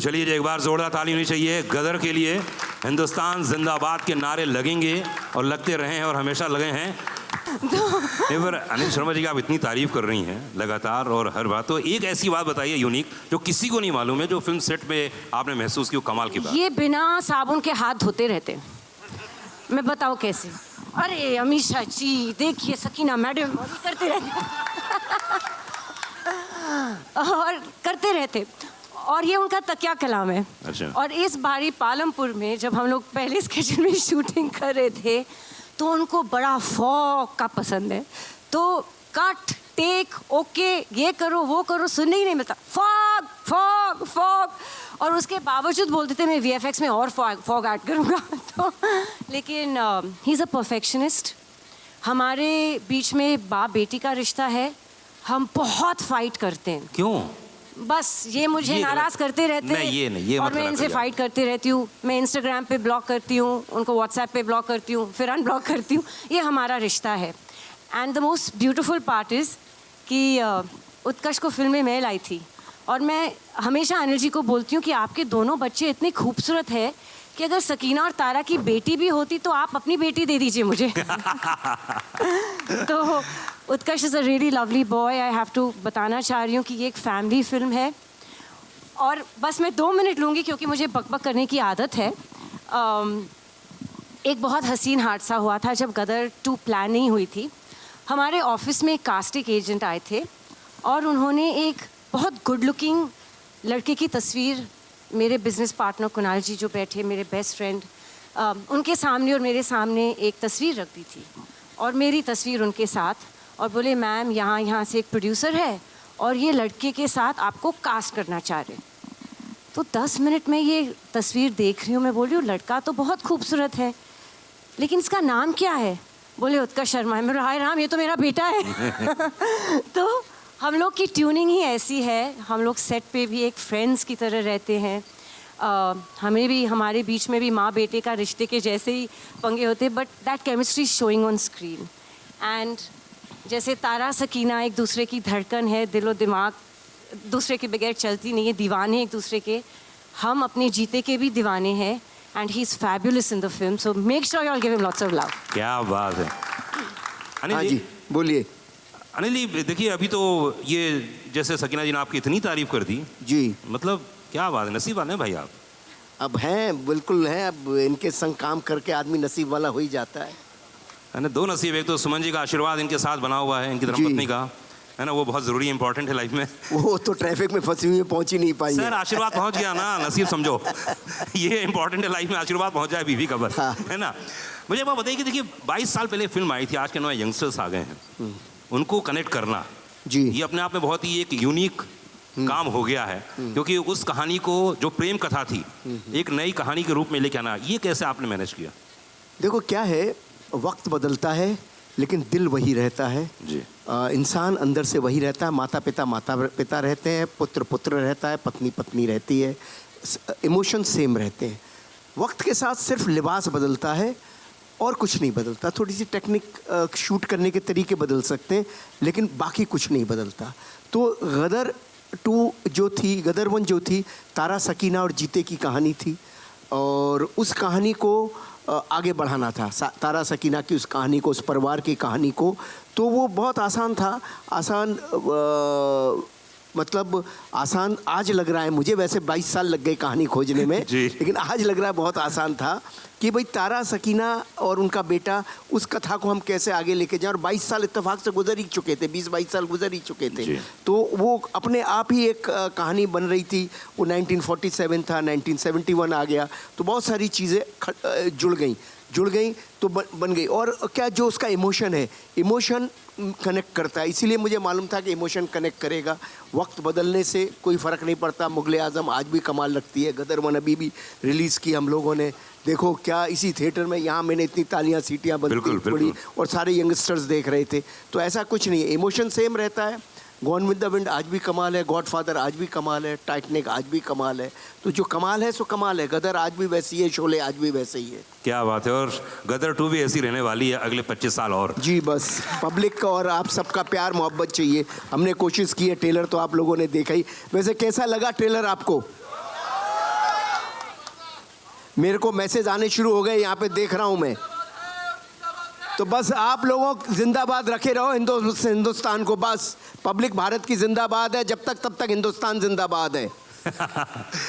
तो चलिए एक बार जोरदार ताली होनी चाहिए गदर के लिए। हिंदुस्तान जिंदाबाद के नारे लगेंगे और लगते रहे हैं और हमेशा लगे हैं। पर अनिल शर्मा जी की आप इतनी तारीफ कर रही हैं लगातार और हर बात, तो एक ऐसी बात बताइए यूनिक जो किसी को नहीं मालूम है, जो फिल्म सेट पे आपने महसूस की वो कमाल की बात। ये बिना साबुन के हाथ धोते रहते। मैं बताऊँ कैसे? अरे अमीषा जी देखिए सकीना मैडम करते रहते और करते रहते, और ये उनका तकिया कलाम है। अच्छा। और इस बारी पालमपुर में जब हम लोग पहले स्केड्यूल में शूटिंग कर रहे थे तो उनको बड़ा फॉग का पसंद है, तो कट टेक ओके ये करो वो करो सुनने ही नहीं मिलता, फॉग फॉग फॉग। और उसके बावजूद बोलते थे मैं वीएफएक्स में और फॉग ऐड करूँगा। तो लेकिन ही इज़ अ परफेक्शनिस्ट। हमारे बीच में बाप बेटी का रिश्ता है, हम बहुत फाइट करते हैं। क्यों? बस ये मुझे नाराज करते रहते हैं। ये और मैं इनसे फाइट करती रहती हूँ। मैं इंस्टाग्राम पे ब्लॉक करती हूँ, उनको व्हाट्सएप पे ब्लॉक करती हूँ, फिर अनब्लॉक करती हूँ। ये हमारा रिश्ता है। And the most beautiful part is कि उत्कर्ष को फिल्म में मैं लाई थी, और मैं हमेशा अनिल जी को बोलती हूँ कि आपके दोनों बच्चे इतने खूबसूरत हैं कि अगर सकीना और तारा की बेटी भी होती तो आप अपनी बेटी दे दीजिए मुझे। तो Utkarsh is a really lovely boy. I have to बताना चाह रही हूँ कि ये एक फैमिली फिल्म है। और बस मैं 2 मिनट लूँगी क्योंकि मुझे बकबक करने की आदत है। एक बहुत हसीन हादसा हुआ था जब गदर 2 प्लान नहीं हुई थी। हमारे ऑफिस में एक कास्टिंग एजेंट आए थे और उन्होंने एक बहुत गुड लुकिंग लड़के की तस्वीर मेरे बिज़नेस पार्टनर कुणाल जी जो बैठे मेरे बेस्ट फ्रेंड, उनके सामने और मेरे सामने एक तस्वीर रख दी थी और मेरी तस्वीर उनके साथ, और बोले मैम यहाँ से एक प्रोड्यूसर है और ये लड़के के साथ आपको कास्ट करना चाह रहे। तो 10 मिनट में ये तस्वीर देख रही हूँ, मैं बोल रही हूँ लड़का तो बहुत खूबसूरत है लेकिन इसका नाम क्या है? बोले उत्कर्ष शर्मा है। मेरा हाय राम ये तो मेरा बेटा है। तो हम लोग की ट्यूनिंग ही ऐसी है, हम लोग सेट पे भी एक फ्रेंड्स की तरह रहते हैं। हमें भी हमारे बीच में भी माँ बेटे का रिश्ते के जैसे ही पंगे होते हैं, but that chemistry showing on screen. And जैसे तारा सकीना एक दूसरे की धड़कन है, दिलो दिमाग दूसरे के बगैर चलती नहीं है, दीवाने एक दूसरे के, हम अपने जीते के भी दीवाने हैं। And he is fabulous in the film, so make sure you all give him lots of love. क्या बात है। हाँ जी बोलिए। अनिल जी देखिए अभी तो ये जैसे सकीना जी ने आपकी इतनी तारीफ कर दी जी, मतलब क्या बात है, नसीब वाले हैं भाई आप। अब हैं, बिल्कुल हैं। अब इनके संग काम करके आदमी नसीब वाला हो ही जाता है ना। 2 नसीब, एक तो सुमन जी का आशीर्वाद इनके साथ बना हुआ है, इनकी धर्मपत्नी का है ना, वो बहुत ज़रूरी इंपॉर्टेंट है लाइफ में। वो तो ट्रैफिक में फंसी हुई पहुंच ही नहीं पाई सर आशीर्वाद पहुंच गया ना, नसीब समझो। ये इंपॉर्टेंट है लाइफ में, आशीर्वाद पहुंच जाए बीवी का बस। हाँ। है ना। मुझे बात बताइए कि देखिए 22 साल पहले फिल्म आई थी, आज के नए यंगस्टर्स आ गए हैं, उनको कनेक्ट करना जी, ये अपने आप में बहुत ही एक यूनिक काम हो गया है, क्योंकि उस कहानी को जो प्रेम कथा थी एक नई कहानी के रूप में लेके आना, ये कैसे आपने मैनेज किया? देखो क्या है, वक्त बदलता है लेकिन दिल वही रहता है जी। इंसान अंदर से वही रहता है। माता पिता रहते हैं, पुत्र रहता है, पत्नी पत्नी रहती है, इमोशन सेम रहते हैं। वक्त के साथ सिर्फ लिबास बदलता है और कुछ नहीं बदलता। थोड़ी सी टेक्निक शूट करने के तरीके बदल सकते हैं लेकिन बाकी कुछ नहीं बदलता। तो गदर 2 जो थी, गदर 1 जो थी, तारा सकीना और जीते की कहानी थी और उस कहानी को आगे बढ़ाना था, तारा सकीना की उस कहानी को, उस परिवार की कहानी को। तो वो बहुत आसान था। मतलब आसान आज लग रहा है मुझे, वैसे 22 साल लग गए कहानी खोजने में लेकिन आज लग रहा है बहुत आसान था कि भाई तारा सकीना और उनका बेटा, उस कथा को हम कैसे आगे लेके जाएं। और 22 साल इत्तेफाक से गुजर ही चुके थे, 20-22 साल गुजर ही चुके थे। तो वो अपने आप ही एक कहानी बन रही थी। वो 1947 था, 1971 आ गया, तो बहुत सारी चीज़ें जुड़ गई तो बन गई। और क्या जो उसका इमोशन है, इमोशन कनेक्ट करता है, इसीलिए मुझे मालूम था कि इमोशन कनेक्ट करेगा। वक्त बदलने से कोई फ़र्क नहीं पड़ता। मुग़ल आज़म आज भी कमाल लगती है, गदर 1 अभी भी रिलीज़ की हम लोगों ने, देखो क्या इसी थिएटर में, यहाँ मैंने इतनी तालियां सीटियाँ बंदी पड़ी और सारे यंगस्टर्स देख रहे थे। तो ऐसा कुछ नहीं है, इमोशन सेम रहता है। गॉन विद द विंड आज भी कमाल है, गॉडफादर आज भी कमाल है, टाइटैनिक आज भी कमाल है। तो जो कमाल है सो कमाल है। गदर आज भी वैसी है, शोले आज भी वैसे ही है। क्या बात है। और गदर 2 भी ऐसी रहने वाली है अगले 25 साल और। जी बस पब्लिक का और आप सबका प्यार मोहब्बत चाहिए। हमने कोशिश की है, ट्रेलर तो आप लोगों ने देखा ही। वैसे कैसा लगा ट्रेलर आपको? मेरे को मैसेज आने शुरू हो गए, यहाँ पे देख रहा हूँ मैं। तो बस आप लोगों जिंदाबाद रखे रहो हिंदुस्तान को, बस पब्लिक भारत की जिंदाबाद है, जब तक तब तक हिंदुस्तान जिंदाबाद है।